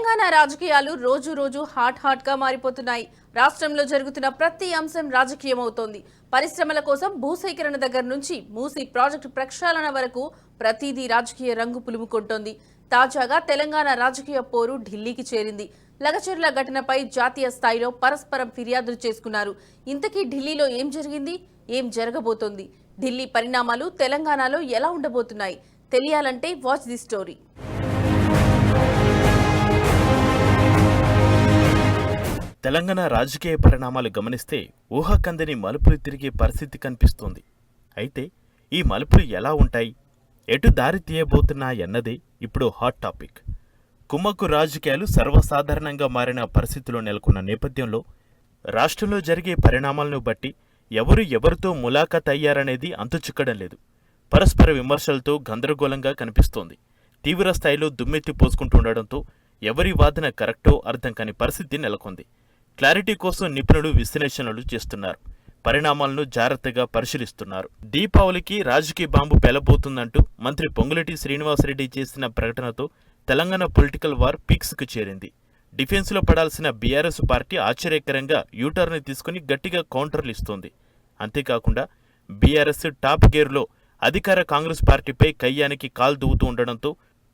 తెలంగాణ రాజకీయాలు రోజు రోజు హాట్ గా మారిపోతున్నాయి. రాష్ట్రంలో జరుగుతున్న ప్రతి అంశం రాజకీయమవుతోంది. పరిశ్రమల కోసం భూసేకరణ దగ్గర నుంచి మూసీ ప్రాజెక్టు ప్రక్షాళన వరకు ప్రతిదీ రాజకీయ రంగు పులుముకుంటోంది. తాజాగా తెలంగాణ రాజకీయ పోరు ఢిల్లీకి చేరింది. లగచర్ల ఘటనపై జాతీయ స్థాయిలో పరస్పరం ఫిర్యాదులు చేసుకున్నారు. ఇంతకీ ఢిల్లీలో ఏం జరిగింది, ఏం జరగబోతోంది, ఢిల్లీ పరిణామాలు తెలంగాణలో ఎలా ఉండబోతున్నాయి తెలియాలంటే వాచ్ ది స్టోరీ. తెలంగాణ రాజకీయ పరిణామాలు గమనిస్తే ఊహకందని మలుపులు తిరిగే పరిస్థితి కనిపిస్తోంది. అయితే ఈ మలుపులు ఎలా ఉంటాయి, ఎటు దారి తీయబోతున్నాయన్నదే ఇప్పుడు హాట్ టాపిక్. కుమ్మక్కు రాజకీయాలు సర్వసాధారణంగా మారిన పరిస్థితిలో నెలకొన్న నేపథ్యంలో రాష్ట్రంలో జరిగే పరిణామాలను బట్టి ఎవరితో ములాఖాత్ అయ్యారనేది అంతుచిక్కడం లేదు. పరస్పర విమర్శలతో గందరగోళంగా కనిపిస్తోంది. తీవ్ర స్థాయిలో దుమ్మెత్తి పోసుకుంటుండటంతో ఎవరి వాదన కరెక్టో అర్థం కాని పరిస్థితి నెలకొంది. క్లారిటీ కోసం నిపుణులు విశ్లేషణలు చేస్తున్నారు. పరిణామాలను జాగ్రత్తగా పరిశీలిస్తున్నారు. దీపావళికి రాజకీయ బాంబు పేలబోతుందంటూ మంత్రి పొంగులేటి శ్రీనివాసరెడ్డి చేసిన ప్రకటనతో తెలంగాణ పొలిటికల్ వార్ పీక్స్కు చేరింది. డిఫెన్స్లో పడాల్సిన బీఆర్ఎస్ పార్టీ ఆశ్చర్యకరంగా యూటర్న్ తీసుకుని గట్టిగా కౌంటర్లు ఇస్తోంది. అంతేకాకుండా బీఆర్ఎస్ టాప్ గేర్లో అధికార కాంగ్రెస్ పార్టీపై కయ్యానికి కాలు దూవుతూ ఉండడంతో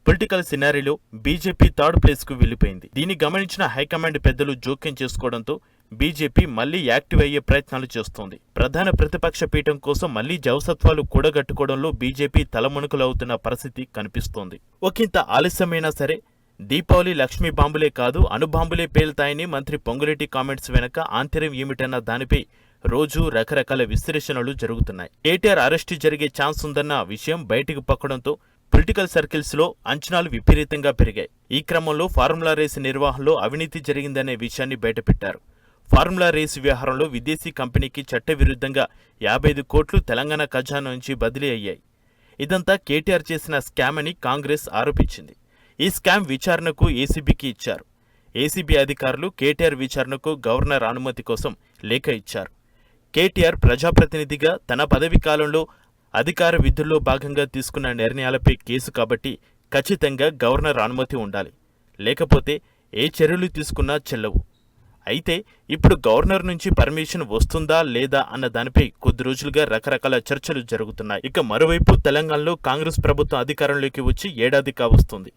పొలిటికల్ సినారీలో బీజేపీ థర్డ్ ప్లేస్కు వెళ్లిపోయింది. దీన్ని గమనించిన హైకమాండ్ పెద్దలు జోక్యం చేసుకోవడంతో బీజేపీ మళ్లీ యాక్టివ్ అయ్యే ప్రయత్నాలు చేస్తోంది. ప్రధాన ప్రతిపక్ష పీఠం కోసం మళ్లీ జవసత్వాలు కూడగట్టుకోవడంలో బీజేపీ తలమునుకలవుతున్న పరిస్థితి కనిపిస్తోంది. ఒకంత ఆలస్యమైనా సరే దీపావళి లక్ష్మీ బాంబులే కాదు అణుబాంబులే పేలుతాయని మంత్రి పొంగులేటి కామెంట్స్ వెనక ఆంతర్యం ఏమిటన్న దానిపై రోజు రకరకాల విశ్లేషణలు జరుగుతున్నాయి. కేటీఆర్ అరెస్టు జరిగే ఛాన్స్ ఉందన్న విషయం బయటకు పక్కడంతో పొలిటికల్ సర్కిల్స్ లో అంచనాలు విపరీతంగా పెరిగాయి. ఈ క్రమంలో ఫార్ములా రేసు నిర్వహణలో అవినీతి జరిగిందనే విషయాన్ని బయటపెట్టారు. ఫార్ములా రేసు వ్యవహారంలో విదేశీ కంపెనీకి చట్టవిరుద్ధంగా 55 కోట్లు తెలంగాణ ఖజానా నుంచి బదిలీ అయ్యాయి. ఇదంతా కేటీఆర్ చేసిన స్కామ్ అని కాంగ్రెస్ ఆరోపించింది. ఈ స్కామ్ విచారణకు ఏసీబీకి ఇచ్చారు. ఏసీబీ అధికారులు కేటీఆర్ విచారణకు గవర్నర్ అనుమతి కోసం లేఖ ఇచ్చారు. కేటీఆర్ ప్రజాప్రతినిధిగా తన పదవీ కాలంలో అధికార విధుల్లో భాగంగా తీసుకున్న నిర్ణయాలపై కేసు కాబట్టి ఖచ్చితంగా గవర్నర్ అనుమతి ఉండాలి, లేకపోతే ఏ చర్యలు తీసుకున్నా చెల్లవు. అయితే ఇప్పుడు గవర్నర్ నుంచి పర్మిషన్ వస్తుందా లేదా అన్న దానిపై కొద్ది రోజులుగా రకరకాల చర్చలు జరుగుతున్నాయి. ఇక మరోవైపు తెలంగాణలో కాంగ్రెస్ ప్రభుత్వం అధికారంలోకి వచ్చి ఏడాది కావస్తుంది.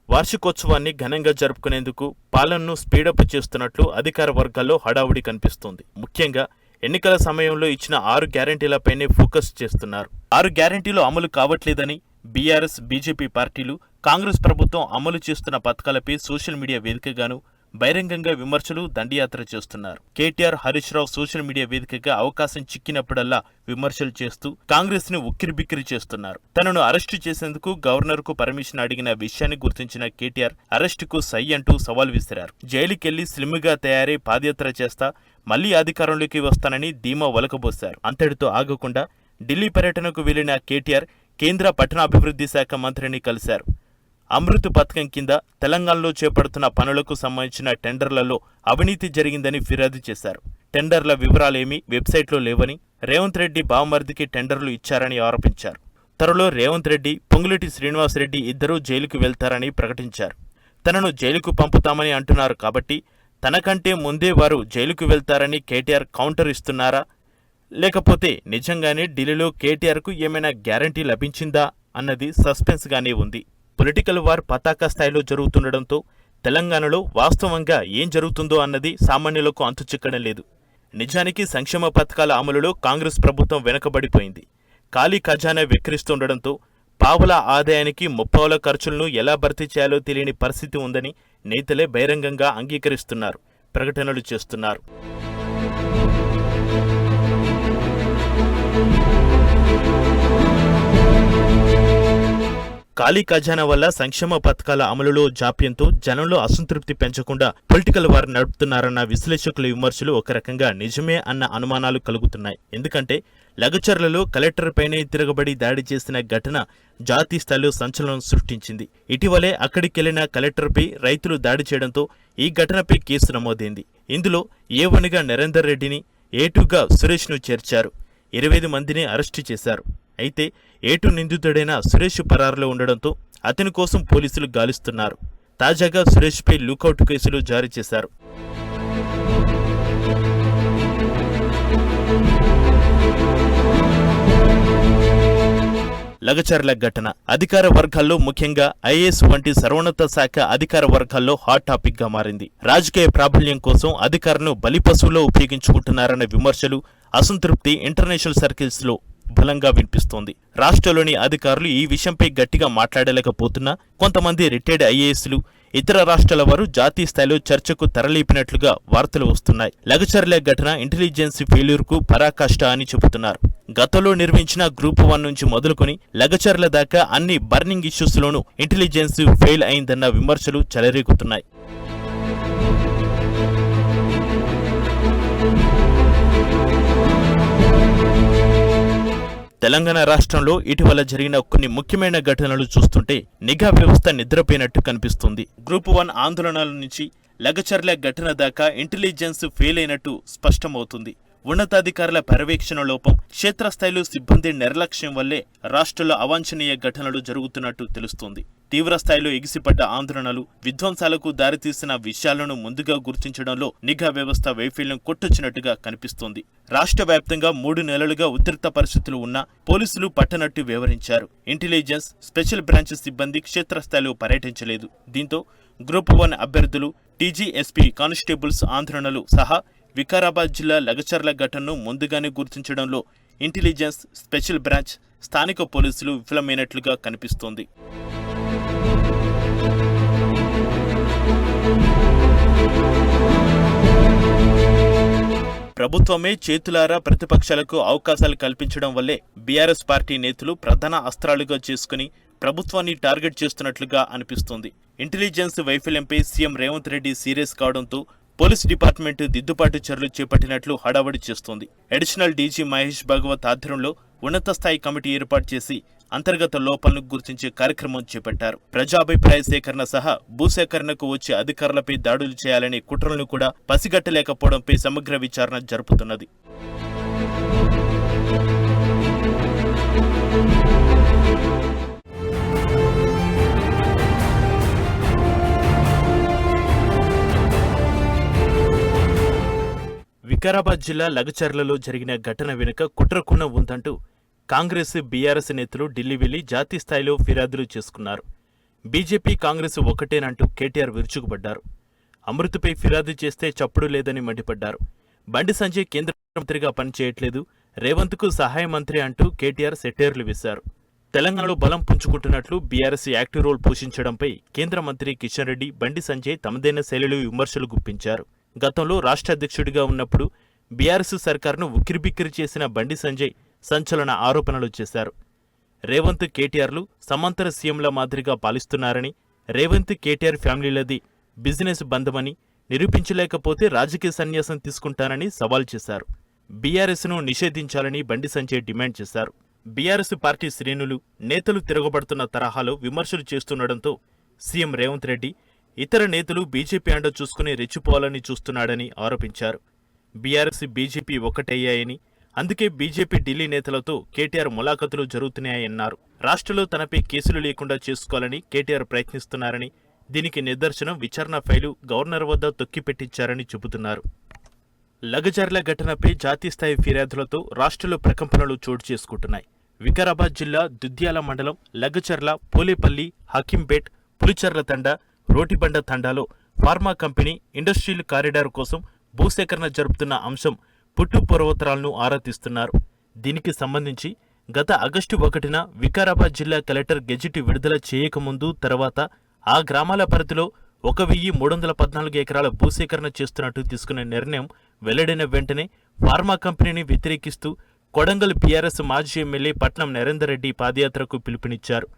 వార్షికోత్సవాన్ని ఘనంగా జరుపుకునేందుకు పాలనను స్పీడప్ చేస్తున్నట్లు అధికార వర్గాల్లో హడావుడి కనిపిస్తోంది. ముఖ్యంగా ఎన్నికల సమయంలో ఇచ్చిన 6 గ్యారంటీలపైనే ఫోకస్ చేస్తున్నారు. 6 గ్యారంటీలు అమలు కావట్లేదని బీఆర్ఎస్, బీజేపీ పార్టీలు కాంగ్రెస్ ప్రభుత్వం అమలు చేస్తున్న పథకాలపై సోషల్ మీడియా వేదికగాను బహిరంగంగా విమర్శలు, దండయాత్ర చేస్తున్నారు. కేటీఆర్, హరీష్ రావు సోషల్ మీడియా వేదికగా అవకాశం చిక్కినప్పుడల్లా విమర్శలు చేస్తూ కాంగ్రెస్ ని ఉక్కిరిబిక్కిరి చేస్తున్నారు. తనను అరెస్టు చేసేందుకు గవర్నర్ కు పర్మిషన్ అడిగిన విషయాన్ని గుర్తించిన కేటీఆర్ అరెస్టుకు సై అంటూ సవాల్ విసిరారు. జైలుకెళ్లి స్లిమ్ గా తయారై పాదయాత్ర చేస్తా మళ్లీ అధికారంలోకి వస్తానని ధీమా ఒలకబోశారు. అంతటితో ఆగకుండా ఢిల్లీ పర్యటనకు వెళ్లిన కేటీఆర్ కేంద్ర పట్టణాభివృద్ధి శాఖ మంత్రిని కలిశారు. అమృత్ పథకం కింద తెలంగాణలో చేపడుతున్న పనులకు సంబంధించిన టెండర్లలో అవినీతి జరిగిందని ఫిర్యాదు చేశారు. టెండర్ల వివరాలేమీ వెబ్సైట్లో లేవని, రేవంత్ రెడ్డి బావమర్దికి టెండర్లు ఇచ్చారని ఆరోపించారు. త్వరలో రేవంత్ రెడ్డి, పొంగులేటి శ్రీనివాసరెడ్డి ఇద్దరూ జైలుకు వెళ్తారని ప్రకటించారు. తనను జైలుకు పంపుతామని అంటున్నారు కాబట్టి తనకంటే ముందే వారు జైలుకు వెళ్తారని కేటీఆర్ కౌంటర్ ఇస్తున్నారా, లేకపోతే నిజంగానే ఢిల్లీలో కేటీఆర్కు ఏమైనా గ్యారంటీ లభించిందా అన్నది సస్పెన్స్గానే ఉంది. పొలిటికల్ వార్ పతాక స్థాయిలో జరుగుతుండటంతో తెలంగాణలో వాస్తవంగా ఏం జరుగుతుందో అన్నది సామాన్యులకు అంతుచిక్కడం లేదు. నిజానికి సంక్షేమ పథకాల అమలులో కాంగ్రెస్ ప్రభుత్వం వెనుకబడిపోయింది. ఖాళీ ఖజానా వెక్కిరిస్తుండటంతో పావుల ఆదాయానికి ముప్పావుల ఖర్చులను ఎలా భర్తీ చేయాలో తెలియని పరిస్థితి ఉందని నేతలే బహిరంగంగా అంగీకరిస్తున్నారు, ప్రకటనలు చేస్తున్నారు. ఖాళీ ఖజానా వల్ల సంక్షేమ పథకాల అమలులో జాప్యంతో జనంలో అసంతృప్తి పెంచకుండా పొలిటికల్ వార్ నడుపుతున్నారన్న విశ్లేషకుల విమర్శలు ఒక రకంగా నిజమే అన్న అనుమానాలు కలుగుతున్నాయి. ఎందుకంటే లగచర్లలో కలెక్టర్ పైనే తిరగబడి దాడి చేసిన ఘటన జాతీయ స్థాయిలో సంచలనం సృష్టించింది. ఇటీవలే అక్కడికెళ్లిన కలెక్టర్పై రైతులు దాడి చేయడంతో ఈ ఘటనపై కేసు నమోదైంది. ఇందులో A1గా నరేందర్ రెడ్డిని, A2గా సురేష్ను చేర్చారు. 25 మందిని అరెస్టు చేశారు. అయితే A2 నిందితుడైన సురేష్ పరారులో ఉండడంతో అతని కోసం పోలీసులు గాలిస్తున్నారు. తాజాగా సురేష్పై లుకౌట్ కేసులు జారీ చేశారు. లగచర్ల ఘటన అధికార వర్గాల్లో ముఖ్యంగా ఐఏఎస్ వంటి సర్వోన్నత శాఖ అధికార వర్గాల్లో హాట్ టాపిక్ గా మారింది. రాజకీయ ప్రాబల్యం కోసం అధికారులను బలిపశువులో ఉపయోగించుకుంటున్నారన్న విమర్శలు, అసంతృప్తి ఇంటర్నేషనల్ సర్కిల్స్ లో బలంగా వినిపిస్తోంది. రాష్ట్రంలోని అధికారులు ఈ విషయంపై గట్టిగా మాట్లాడలేకపోతున్నా కొంతమంది రిటైర్డ్ ఐఏఎస్లు, ఇతర రాష్ట్రాల వారు జాతీయ స్థాయిలో చర్చకు తెరలేపినట్లుగా వార్తలు వస్తున్నాయి. లగచర్ల ఘటన ఇంటెలిజెన్స్ ఫెయిల్యూర్ కు పరాకాష్ట అని చెబుతున్నారు. గతంలో నిర్మించిన గ్రూప్ 1 నుంచి మొదలుకొని లగచర్ల దాకా అన్ని బర్నింగ్ ఇష్యూస్ లోనూ ఇంటెలిజెన్స్ ఫెయిల్ అయిందన్న విమర్శలు చెలరేగుతున్నాయి. తెలంగాణ రాష్ట్రంలో ఇటీవల జరిగిన కొన్ని ముఖ్యమైన ఘటనలు చూస్తుంటే నిఘా వ్యవస్థ నిద్రపోయినట్టు కనిపిస్తుంది. గ్రూప్ 1 ఆందోళనల నుంచి లగచర్ల ఘటన దాకా ఇంటెలిజెన్స్ ఫెయిల్ అయినట్టు స్పష్టమవుతుంది. ఉన్నతాధికారుల పర్యవేక్షణ లోపం, క్షేత్రస్థాయిలో సిబ్బంది నిర్లక్ష్యం వల్లే రాష్ట్రంలో అవాంఛనీయ ఘటనలు జరుగుతున్నట్టు తెలుస్తోంది. తీవ్రస్థాయిలో ఎగిసిపడ్డ ఆందోళనలు, విధ్వంసాలకు దారితీసిన విషయాలను ముందుగా గుర్తించడంలో నిఘా వ్యవస్థ వైఫల్యం కొట్టొచ్చినట్టుగా కనిపిస్తోంది. రాష్ట్ర వ్యాప్తంగా 3 నెలలుగా ఉద్రిక్త పరిస్థితులు ఉన్నా పోలీసులు పట్టనట్టు వివరించారు. ఇంటెలిజెన్స్, స్పెషల్ బ్రాంచ్ సిబ్బంది క్షేత్రస్థాయిలో పర్యటించలేదు. దీంతో గ్రూప్ 1 అభ్యర్థులు, టీజీఎస్పీ కానిస్టేబుల్స్ ఆందోళనలు సహా వికారాబాద్ జిల్లా లగచర్ల ఘటనను ముందుగానే గుర్తించడంలో ఇంటెలిజెన్స్, స్పెషల్ బ్రాంచ్, స్థానిక పోలీసులు విఫలమైనట్లుగా కనిపిస్తోంది. ప్రభుత్వమే చేతులారా ప్రతిపక్షాలకు అవకాశాలు కల్పించడం వల్లే బీఆర్ఎస్ పార్టీ నేతలు ప్రధాన అస్త్రాలుగా చేసుకుని ప్రభుత్వాన్ని టార్గెట్ చేస్తున్నట్లుగా అనిపిస్తోంది. ఇంటెలిజెన్స్ వైఫల్యంపై సీఎం రేవంత్ రెడ్డి సీరియస్ కావడంతో పోలీస్ డిపార్ట్మెంట్ దిద్దుబాటు చర్యలు చేపట్టినట్లు హడావడి చేస్తోంది. అడిషనల్ డీజీ మహేష్ భగవత్ ఆధ్వర్యంలో ఉన్నత స్థాయి కమిటీ ఏర్పాటు చేసి అంతర్గత లోపాలను గుర్తించే కార్యక్రమం చేపట్టారు. ప్రజాభిప్రాయ సేకరణ సహా భూసేకరణకు వచ్చే అధికారులపై దాడులు చేయాలనే కుట్రలను కూడా పసిగట్టలేకపోవడంపై సమగ్ర విచారణ జరుపుతున్నది. వికారాబాద్ జిల్లా లగచర్లలో జరిగిన ఘటన వెనుక కుట్రకున్న ఉందంటూ కాంగ్రెస్, బీఆర్ఎస్ నేతలు ఢిల్లీ వెళ్లి జాతీయ స్థాయిలో ఫిర్యాదులు చేసుకున్నారు. బీజేపీ, కాంగ్రెస్ ఒకటేనంటూ కేటీఆర్ విరుచుకుపడ్డారు. అమృత్పై ఫిర్యాదు చేస్తే చప్పుడు లేదని మండిపడ్డారు. బండి సంజయ్ కేంద్ర మంత్రిగా పనిచేయట్లేదు, రేవంత్కు సహాయ మంత్రి అంటూ కేటీఆర్ సెటైర్లు వేశారు. తెలంగాణలో బలం పుంజుకుంటున్నట్లు బీఆర్ఎస్ యాక్టివ్ రోల్ పోషించడంపై కేంద్ర మంత్రి కిషన్ రెడ్డి, బండి సంజయ్ తమదైన శైలిలో విమర్శలు గుప్పించారు. గతంలో రాష్ట్ర అధ్యక్షుడిగా ఉన్నప్పుడు బీఆర్ఎస్ సర్కారును ఉక్కిరిబిక్కిరి చేసిన బండి సంజయ్ సంచలన ఆరోపణలు చేశారు. రేవంత్, కేటీఆర్లు సమాంతర సీఎంల మాదిరిగా పాలిస్తున్నారని, రేవంత్, కేటీఆర్ ఫ్యామిలీలది బిజినెస్ బంధమని నిరూపించలేకపోతే రాజకీయ సన్యాసం తీసుకుంటానని సవాల్ చేశారు. బీఆర్ఎస్ను నిషేధించాలని బండి సంజయ్ డిమాండ్ చేశారు. బీఆర్ఎస్ పార్టీ శ్రేణులు, నేతలు తిరగబడుతున్న తరహాలో విమర్శలు చేస్తుండటంతో సీఎం రేవంత్ రెడ్డి ఇతర నేతలు బీజేపీ అండ చూసుకుని రెచ్చిపోవాలని చూస్తున్నాడని ఆరోపించారు. బీఆర్ఎస్, బీజేపీ ఒకటయ్యాయని, అందుకే బీజేపీ ఢిల్లీ నేతలతో కేటీఆర్ ములాఖతులు జరుగుతున్నాయన్నారు. రాష్ట్రంలో తనపై కేసులు లేకుండా చేసుకోవాలని కేటీఆర్ ప్రయత్నిస్తున్నారని, దీనికి నిదర్శనం విచారణ ఫైలు గవర్నర్ వద్ద తొక్కిపెట్టించారని చెబుతున్నారు. లగచర్ల ఘటనపై జాతీయ స్థాయి ఫిర్యాదులతో రాష్ట్రంలో ప్రకంపనలు చోటు చేసుకుంటున్నాయి. వికారాబాద్ జిల్లా దుద్యాల మండలం లగచర్ల, పోలేపల్లి, హకీంపేట్, పులిచెర్ల తండా, రోటిబండ తండాలో ఫార్మా కంపెనీ ఇండస్ట్రియల్ కారిడార్ కోసం భూసేకరణ జరుపుతున్న అంశం పుట్టు పూర్వోత్తరాలను ఆరా తీస్తున్నారు. దీనికి సంబంధించి గత ఆగస్టు 1న వికారాబాద్ జిల్లా కలెక్టర్ గెజిట్ విడుదల చేయకముందు తర్వాత ఆ గ్రామాల పరిధిలో 1314 ఎకరాల భూసేకరణ చేస్తున్నట్టు తీసుకున్న నిర్ణయం వెల్లడైన వెంటనే ఫార్మా కంపెనీని వ్యతిరేకిస్తూ కొడంగల్ బీఆర్ఎస్ మాజీ ఎమ్మెల్యే పట్నం నరేందర్ రెడ్డి పాదయాత్రకు పిలుపునిచ్చారు.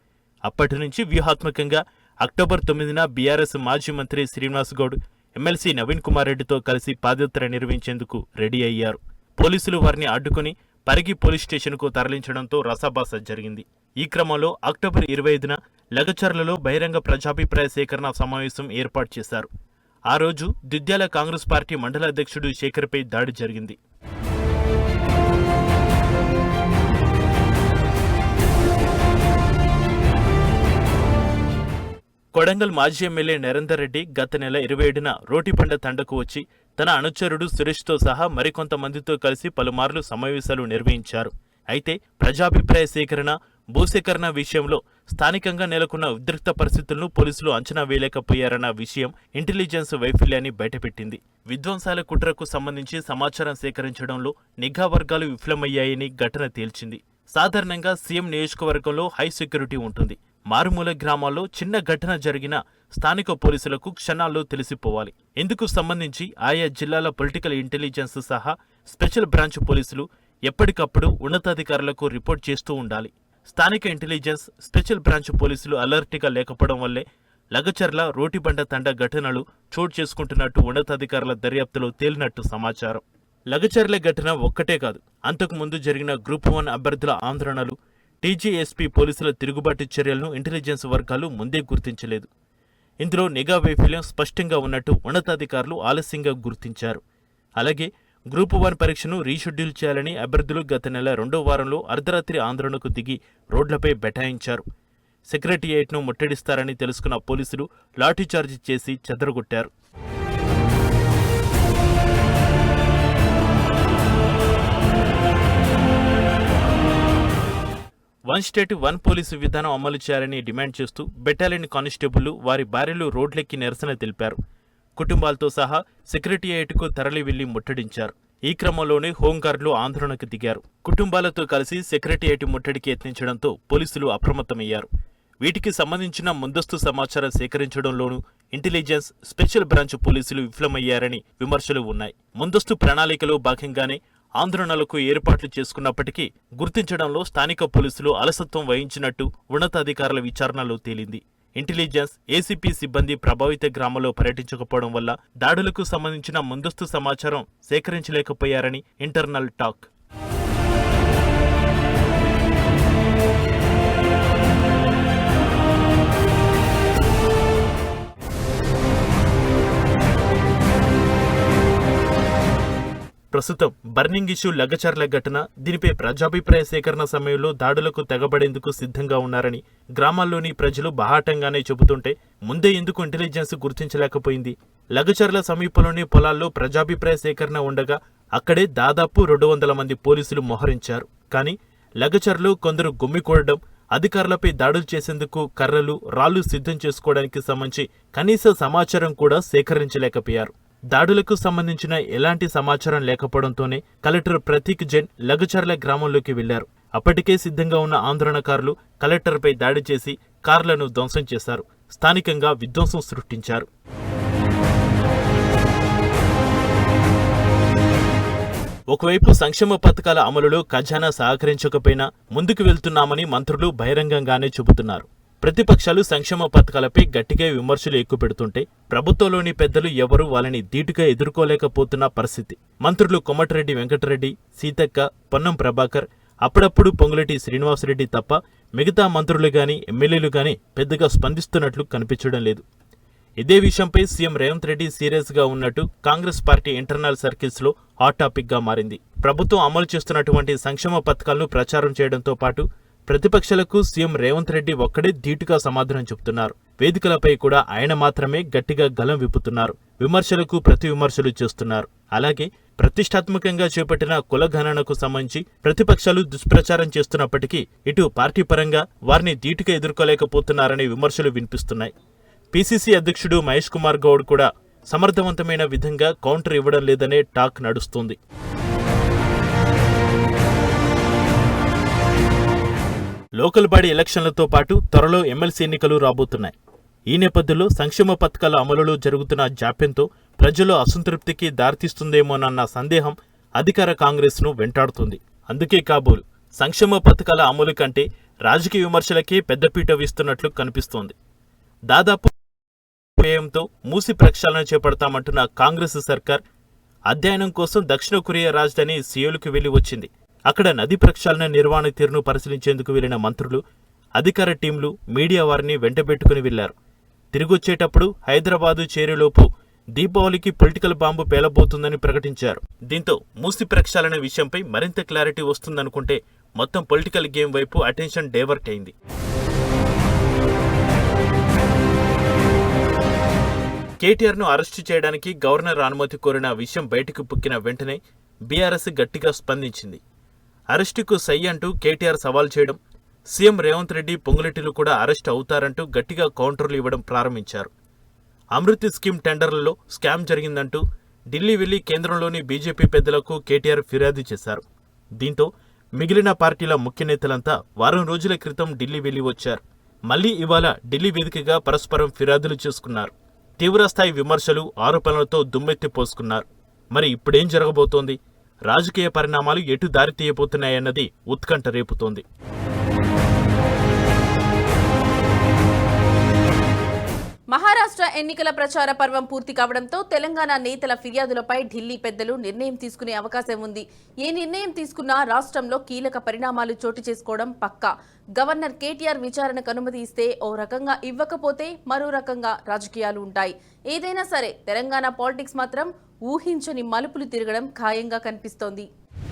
అప్పటి నుంచి వ్యూహాత్మకంగా అక్టోబర్ 9న బీఆర్ఎస్ మాజీ మంత్రి శ్రీనివాస్ గౌడ్, ఎమ్మెల్సీ నవీన్ కుమార్ రెడ్డితో కలిసి పాదయాత్ర నిర్వహించేందుకు రెడీ అయ్యారు. పోలీసులు వారిని అడ్డుకుని పరిగి పోలీస్ స్టేషన్కు తరలించడంతో రసాభాస జరిగింది. ఈ క్రమంలో అక్టోబర్ 25న లగచర్లలో బహిరంగ ప్రజాభిప్రాయ సేకరణ సమావేశం ఏర్పాటు చేశారు. ఆ రోజు దుద్యాల కాంగ్రెస్ పార్టీ మండల అధ్యక్షుడు శేఖర్పై దాడి జరిగింది. కొడంగల్ మాజీ ఎమ్మెల్యే నరేందర్ రెడ్డి గత నెల 27న రోటిబండ తండకు వచ్చి తన అనుచరుడు సురేష్తో సహా మరికొంతమందితో కలిసి పలుమార్లు సమావేశాలు నిర్వహించారు. అయితే ప్రజాభిప్రాయ సేకరణ, భూసేకరణ విషయంలో స్థానికంగా నెలకొన్న ఉద్రిక్త పరిస్థితులను పోలీసులు అంచనా వేయలేకపోయారన్న విషయం ఇంటెలిజెన్స్ వైఫల్యాన్ని బయటపెట్టింది. విధ్వంసాల కుట్రకు సంబంధించి సమాచారం సేకరించడంలో నిఘా వర్గాలు విఫలమయ్యాయని ఘటన తేల్చింది. సాధారణంగా సీఎం నియోజకవర్గంలో హై సెక్యూరిటీ ఉంటుంది. మారుమూల గ్రామాల్లో చిన్న ఘటన జరిగినా స్థానిక పోలీసులకు క్షణాల్లో తెలిసిపోవాలి. ఇందుకు సంబంధించి ఆయా జిల్లాల పొలిటికల్ ఇంటెలిజెన్స్ సహా స్పెషల్ బ్రాంచ్ పోలీసులు ఎప్పటికప్పుడు ఉన్నతాధికారులకు రిపోర్ట్ చేస్తూ ఉండాలి. స్థానిక ఇంటెలిజెన్స్, స్పెషల్ బ్రాంచ్ పోలీసులు అలర్ట్గా లేకపోవడం వల్లే లగచర్ల, రోటిబండ తండ ఘటనలు చోటు చేసుకుంటున్నట్టు ఉన్నతాధికారుల దర్యాప్తులో తేలినట్టు సమాచారం. లగచర్ల ఘటన ఒక్కటే కాదు, అంతకు ముందు జరిగిన గ్రూప్ 1 అభ్యర్థుల ఆందోళనలు, టీజీఎస్పీ పోలీసుల తిరుగుబాటు చర్యలను ఇంటెలిజెన్స్ వర్గాలు ముందే గుర్తించలేదు. ఇందులో నిఘా వైఫల్యం స్పష్టంగా ఉన్నట్టు ఉన్నతాధికారులు ఆలస్యంగా గుర్తించారు. అలాగే గ్రూప్ 1 పరీక్షను రీషెడ్యూల్ చేయాలని అభ్యర్థులు గత నెల 2వ వారంలో అర్ధరాత్రి ఆందోళనకు దిగి రోడ్లపై బైఠాయించారు. సెక్రటేరియట్ను ముట్టడిస్తారని తెలుసుకున్న పోలీసులు లాఠీచార్జి చేసి చెదరగొట్టారు. వన్ స్టేట్ వన్ పోలీసు విధానం అమలు చేయాలని డిమాండ్ చేస్తూ బెటాలియన్ కానిస్టేబుళ్లు, వారి భార్యలు రోడ్లెక్కి నిరసన తెలిపారు. కుటుంబాలతో సహా సెక్రటేరియట్కు తరలి వెళ్లి ముట్టడించారు. ఈ క్రమంలోనే హోంగార్డులు ఆందోళనకు దిగారు. కుటుంబాలతో కలిసి సెక్రటేరియట్ ముట్టడికి యత్నించడంతో పోలీసులు అప్రమత్తమయ్యారు. వీటికి సంబంధించిన ముందస్తు సమాచారం సేకరించడంలోనూ ఇంటెలిజెన్స్, స్పెషల్ బ్రాంచ్ పోలీసులు విఫలమయ్యారని విమర్శలు ఉన్నాయి. ముందస్తు ప్రణాళికలో భాగంగానే ఆందోళనలకు ఏర్పాట్లు చేసుకున్నప్పటికీ గుర్తించడంలో స్థానిక పోలీసులు అలసత్వం వహించినట్టు ఉన్నతాధికారుల విచారణలో తేలింది. ఇంటెలిజెన్స్, ఏసీపీ సిబ్బంది ప్రభావిత గ్రామంలో పర్యటించకపోవడం వల్ల దాడులకు సంబంధించిన ముందస్తు సమాచారం సేకరించలేకపోయారని ఇంటర్నల్ టాక్. ప్రస్తుతం బర్నింగ్ ఇష్యూ లగచర్ల ఘటన, దీనిపై ప్రజాభిప్రాయ సేకరణ సమయంలో దాడులకు తెగబడేందుకు సిద్ధంగా ఉన్నారని గ్రామాల్లోని ప్రజలు బాహాటంగానే చెబుతుంటే ముందే ఎందుకు ఇంటెలిజెన్స్ గుర్తించలేకపోయింది? లగచర్ల సమీపంలోని పొలాల్లో ప్రజాభిప్రాయ సేకరణ ఉండగా అక్కడే దాదాపు 200 మంది పోలీసులు మోహరించారు. కానీ లగచర్లో కొందరు గుమ్మికూడడం, అధికారులపై దాడులు చేసేందుకు కర్రలు, రాళ్లు సిద్ధం చేసుకోవడానికి సంబంధించి కనీస సమాచారం కూడా సేకరించలేకపోయారు. దాడులకు సంబంధించిన ఎలాంటి సమాచారం లేకపోవడంతోనే కలెక్టర్ ప్రతీక్ జైన్ లగచర్ల గ్రామంలోకి వెళ్లారు. అప్పటికే సిద్ధంగా ఉన్న ఆందోళనకారులు కలెక్టర్పై దాడి చేసి కార్లను ధ్వంసం చేశారు. స్థానికంగా విధ్వంసం సృష్టించారు. ఒకవైపు సంక్షేమ పథకాల అమలులో ఖజానా సహకరించకపోయినా ముందుకు వెళ్తున్నామని మంత్రులు బహిరంగంగానే చెబుతున్నారు. ప్రతిపక్షాలు సంక్షేమ పథకాలపై గట్టిగా విమర్శలు ఎక్కుపెడుతుంటే ప్రభుత్వంలోని పెద్దలు ఎవరూ వాళ్ళని ధీటుగా ఎదుర్కోలేకపోతున్న పరిస్థితి. మంత్రులు కోమటిరెడ్డి వెంకటరెడ్డి, సీతక్క, పొన్నం ప్రభాకర్, అప్పుడప్పుడు పొంగులేటి శ్రీనివాసరెడ్డి తప్ప మిగతా మంత్రులు గాని, ఎమ్మెల్యేలు గాని పెద్దగా స్పందిస్తున్నట్లు కనిపించడం లేదు. ఇదే విషయంపై సీఎం రేవంత్ రెడ్డి సీరియస్ గా ఉన్నట్టు కాంగ్రెస్ పార్టీ ఇంటర్నల్ సర్కిల్స్ లో హాట్ టాపిక్ గా మారింది. ప్రభుత్వం అమలు చేస్తున్నటువంటి సంక్షేమ పథకాలను ప్రచారం చేయడంతో పాటు ప్రతిపక్షాలకు సీఎం రేవంత్ రెడ్డి ఒక్కడే ధీటుగా సమాధానం చెబుతున్నారు. వేదికలపై కూడా ఆయన మాత్రమే గట్టిగా గలం విప్పుతున్నారు. విమర్శలకు ప్రతి విమర్శలు చేస్తున్నారు. అలాగే ప్రతిష్టాత్మకంగా చేపట్టిన కుల గణనకు సంబంధించి ప్రతిపక్షాలు దుష్ప్రచారం చేస్తున్నప్పటికీ ఇటు పార్టీ పరంగా వారిని ధీటుగా ఎదుర్కోలేకపోతున్నారనే విమర్శలు వినిపిస్తున్నాయి. పీసీసీ అధ్యక్షుడు మహేష్ కుమార్ గౌడ్ కూడా సమర్థవంతమైన విధంగా కౌంటర్ ఇవ్వడం లేదనే టాక్ నడుస్తోంది. లోకల్ బాడీ ఎలక్షన్లతో పాటు త్వరలో ఎమ్మెల్సీ ఎన్నికలు రాబోతున్నాయి. ఈ నేపథ్యంలో సంక్షేమ పథకాల అమలులో జరుగుతున్న జాప్యంతో ప్రజల్లో అసంతృప్తికి దారితీస్తుందేమోనన్న సందేహం అధికార కాంగ్రెస్ను వెంటాడుతుంది. అందుకే కాబోలు సంక్షేమ పథకాల అమలు కంటే రాజకీయ విమర్శలకే పెద్దపీట వేస్తున్నట్లు కనిపిస్తోంది. దాదాపు వ్యయంతో మూసి ప్రక్షాళన చేపడతామంటున్న కాంగ్రెస్ సర్కార్ అధ్యయనం కోసం దక్షిణ కొరియా రాజధాని సియోల్కు వెళ్లి వచ్చింది. అక్కడ నది ప్రక్షాళన నిర్వహణ తీరును పరిశీలించేందుకు వెళ్లిన మంత్రులు, అధికార టీంలు, మీడియా వారిని వెంటబెట్టుకుని వెళ్లారు. తిరిగొచ్చేటప్పుడు హైదరాబాదు చేరేలోపు దీపావళికి పొలిటికల్ బాంబు పేలబోతుందని ప్రకటించారు. దీంతో మూసి ప్రక్షాళన విషయంపై మరింత క్లారిటీ వస్తుందనుకుంటే మొత్తం పొలిటికల్ గేమ్ వైపు అటెన్షన్ డైవర్ట్ అయింది. కేటీఆర్ను అరెస్టు చేయడానికి గవర్నర్ అనుమతి కోరిన విషయం బయటకు పుక్కిన వెంటనే బీఆర్ఎస్ గట్టిగా స్పందించింది. అరెస్టుకు సై అంటూ కేటీఆర్ సవాల్ చేయడం, సీఎం రేవంత్ రెడ్డి, పొంగులెట్టిలు కూడా అరెస్ట్ అవుతారంటూ గట్టిగా కౌంటర్లు ఇవ్వడం ప్రారంభించారు. అమృత్ స్కీమ్ టెండర్లలో స్కామ్ జరిగిందంటూ ఢిల్లీ వెళ్లి కేంద్రంలోని బీజేపీ పెద్దలకు కేటీఆర్ ఫిర్యాదు చేశారు. దీంతో మిగిలిన పార్టీల ముఖ్య నేతలంతా వారం రోజుల క్రితం ఢిల్లీ వెళ్లి వచ్చారు. మళ్లీ ఇవాళ ఢిల్లీ వేదికగా పరస్పరం ఫిర్యాదులు చేసుకున్నారు. తీవ్రస్థాయి విమర్శలు, ఆరోపణలతో దుమ్మెత్తి పోసుకున్నారు. మరి ఇప్పుడేం జరగబోతోంది? రాజకీయ పరిణామాలు ఎటు దారి తీయబోతున్నాయన్నది ఉత్కంఠ రేపుతోంది. మహారాష్ట్ర ఎన్నికల ప్రచార పర్వం పూర్తి కావడంతో తెలంగాణ నేతల ఫిర్యాదులపై ఢిల్లీ పెద్దలు నిర్ణయం తీసుకునే అవకాశం ఉంది. ఏ నిర్ణయం తీసుకున్నా రాష్ట్రంలో కీలక పరిణామాలు చోటు చేసుకోవడం పక్కా. గవర్నర్ కేటీఆర్ విచారణకు అనుమతి ఇస్తే ఓ రకంగా, ఇవ్వకపోతే మరో రకంగా రాజకీయాలు ఉంటాయి. ఏదైనా సరే తెలంగాణ పాలిటిక్స్ మాత్రం ఊహించని మలుపులు తిరగడం ఖాయంగా కనిపిస్తోంది.